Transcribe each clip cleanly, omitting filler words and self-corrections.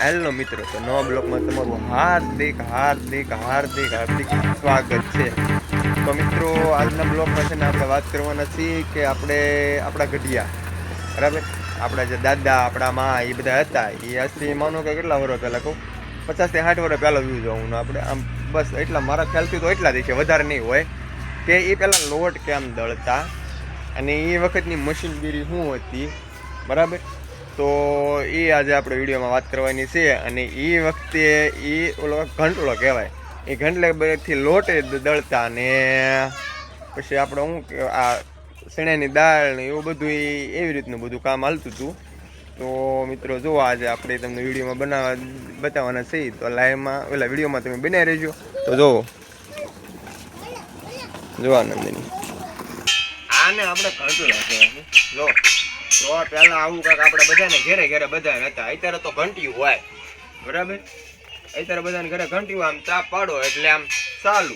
Hello મિત્રો, તો નવા બ્લોગમાં તમારું હાર્દિક હાર્દિક હાર્દિક હાર્દિક સ્વાગત છે. તો મિત્રો, આજના બ્લોગમાં છે ને આપણે વાત કરવાના છીએ કે આપણે આપણા ગઢિયા, બરાબર, આપણા જે દાદા આપણા મા એ બધા હતા, એ આજથી માનો કે કેટલા વર્ષ પહેલાં કહું, 50 થી 60 વર્ષ પહેલાં વ્યૂ જવું આપણે આમ બસ એટલા મારા ખ્યાલથી તો એટલા દિવસે વધારે નહીં હોય કે એ પહેલાં લોટ કેમ દળતા અને એ વખતની મશીનગીરી શું હતી, બરાબર. તો એ આજે આપણે વિડીયોમાં વાત કરવાની છે. અને એ વખતે એ ઓલો ઘંટલો કહેવાય, એ ઘંટલેથી લોટ દળતા ને પછી આપણે શું કે આ ચણાની દાળ ને એવું બધું એવી રીતનું બધું કામ હાલતું હતું. તો મિત્રો જો આજે આપણે તમને વિડીયોમાં બતાવવાના છે. તો લાઈવમાં ઓલા વિડીયોમાં તમે બનાવી રહેજો. તો જો આનંદની આને આપણે ઘંટલો કહેવાય. જો તો પહેલાં આવું કાંક આપણે બધાને ઘેરે ઘેરે બધા હતા. અત્યારે તો ઘંટિયું હોય, બરાબર. અત્યારે બધાને ઘરે ઘંટિયું આમ ચાપ પાડો એટલે આમ ચાલુ.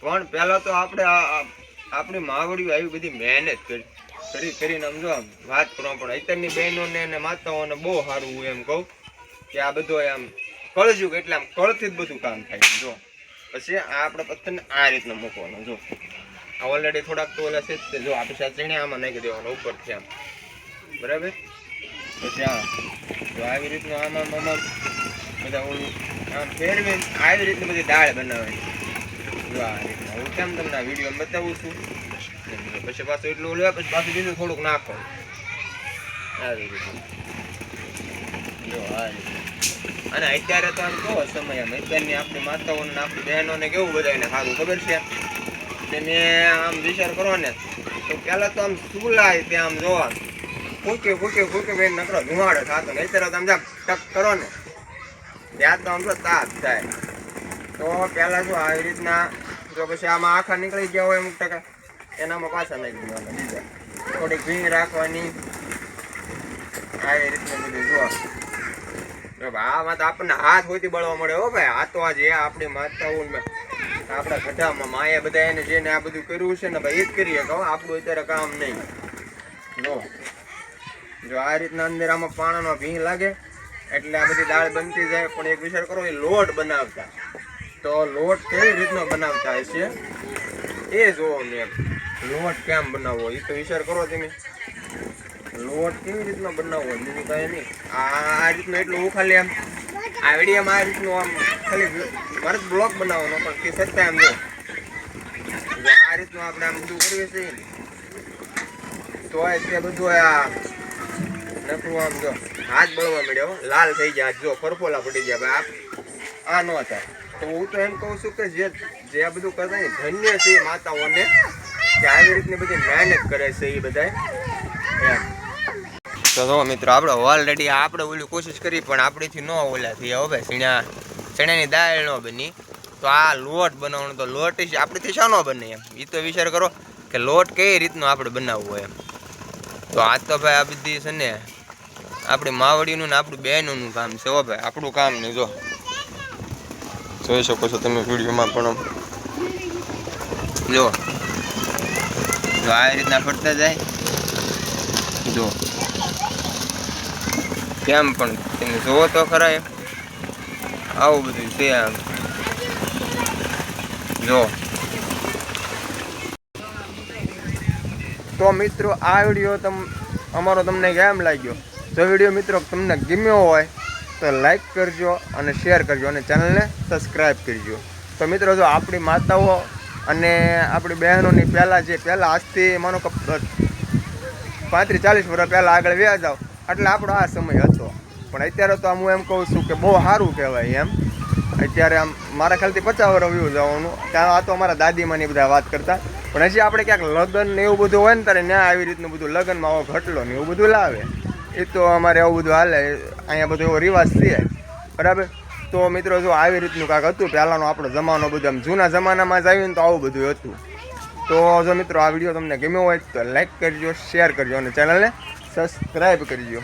પણ પહેલાં તો આપણી માવડીઓ આવી બધી મહેનત કરીને આમ જો આમ વાત કરવા. પણ અત્યારની બહેનોને અને માતાઓને બહુ સારું હું એમ કહું કે આ બધું આમ કળજું એટલે આમ કળથી જ બધું કામ થાય. જો પછી આ આપણે પથ્થરને આ રીતના મૂકવાનો. જો આ ઓલરેડી થોડાક તો ઓલા છે જ. જો આપણે સાથે ચણે આમાં નાખી દેવાનો ઉપરથી આમ, બરાબર. પછી આવી રીતનું આમાં બધા આમ ફેરવીને આવી રીતની બધી દાળ બનાવવાની. જો આ રીતના હું કેમ તમને આ વિડીયો બતાવું છું. પછી પાછું એટલું લે, પછી પાછું બીજું થોડુંક નાખો આવી રીતનું. જો આ રીતનું. અને અત્યારે તો આમ કેવો સમય આમ અત્યારની આપણી માતાઓને આપણી બહેનોને કેવું બધાને સારું ખબર છે. તેને આમ વિચાર કરો ને તો પહેલાં તો આમ ચૂલાય ત્યાં આમ જોવા ફૂકે બેન નકરો ધુમાડો થતો ને. અત્યારે તમે જામ ટક કરો ને ત્યાં તો આમ તો તાપ થાય. તો પહેલાં શું આવી રીતના જો પછી આમાં આખા નીકળી ગયા હોય અમુક ટકા એનામાં પાછા નાખી દેવાના બીજા, થોડીક ભીંગ રાખવાની આવી રીતનું બધું. જો આમાં તો આપણને હાથ હોતી બળવા મળે હો ભાઈ. આ તો આજે આપણી માતાઓ આપણા ગઢામાં માએ બધા એને જેને આ બધું કર્યું છે ને ભાઈ એ જ કરીએ કહો, આપણું અત્યારે કામ નહીં. જો આ રીતના અંદર આમાં પાણાનો ભીંગ લાગે એટલે આ બધી દાળ બનતી જાય. પણ એક વિચાર કરો, એ લોટ બનાવતા તો લોટ કેવી રીતનો બનાવતા હશે એ જોવો ને. એમ લોટ કેમ બનાવવો એ તો વિચાર કરો તમે. લોટ કેવી રીતનો બનાવવો બીજું કાંઈ નહીં. આ રીતનું એટલું હું ખાલી આમ આ વિડીયોમાં આ રીતનું આમ ખાલી મારે બ્લોગ બનાવવાનો પણ તે છતાં આમ જો આ રીતનું આપણે આમ બધું કરીએ છીએ તો તે બધું આ નકરું આમ જો હાથ બળવા મળ્યો, લાલ થઈ ગયા, જો ફરફોલા પડી ગયા ભાઈ. આ ન થાય. તો હું તો એમ કહું છું કે જે આ બધું કરતા ને ધન્ય છે એ માતાઓને કે આવી રીતની બધી મહેનત કરે છે એ બધા એમ. તો જો મિત્રો, આપણે ઓલરેડી આપણે ઓલી કોશિશ કરી પણ આપણીથી ન ઓલા થઈ હવે ચણાની દાળ ન બની. તો આ લોટ બનાવવાનો તો લોટ આપણીથી શા ન બને એમ એ તો વિચાર કરો કે લોટ કઈ રીતનો આપણે બનાવવો એમ. તો આ તો ભાઈ આ બધી છે ને આપણી માવડીનું ને આપણી બહેનોનું કામ છે હો ભાઈ, આપણું કામ નહીં. જો જોઈ શકો છો તમે વિડીયોમાં પણ. જો આ રીતના ફરતા જાય. જો કેમ પણ તમે જોવો તો ખરા એમ આવું બધું છે આમ. જો તો મિત્રો, આ વિડીયો અમારો તમને કેમ લાગ્યો? જો વિડીયો મિત્રો તમને ગમ્યો હોય તો લાઈક કરજો અને શેર કરજો અને ચેનલને સબસ્ક્રાઈબ કરજો. તો મિત્રો, જો આપણી માતાઓ અને આપણી બહેનોની પહેલાં આજથી માનો કે 35-40 વર્ષ પહેલાં આગળ વ્યા જાઓ એટલે આપણો આ સમય હતો. પણ અત્યારે તો હું એમ કહું છું કે બહુ સારું કહેવાય એમ. અત્યારે આમ મારા ખ્યાલથી 50 વર્ષ વ્યૂ જવાનું ત્યાં. આ તો અમારા દાદીમાની બધા વાત કરતા. પણ હજી આપણે ક્યાંક લગ્ન ને એવું બધું હોય ને ત્યારે ત્યાં આવી રીતનું બધું લગ્નમાં આવો ઘટલો ને એવું બધું લાવે. એ તો અમારે આવું બધું હાલે, અહીંયા બધો એવો રિવાજ છે, બરાબર. તો મિત્રો, જો આવી રીતનું કાંઈક હતું પહેલાંનો આપણો જમાનો, બધું આમ જૂના જમાનામાં જ આવ્યું ને તો આવું બધું હતું. તો જો મિત્રો, આ વિડીયો તમને ગમ્યો હોય તો લાઈક કરજો, શેર કરજો અને ચેનલને સબસ્ક્રાઈબ કરજો.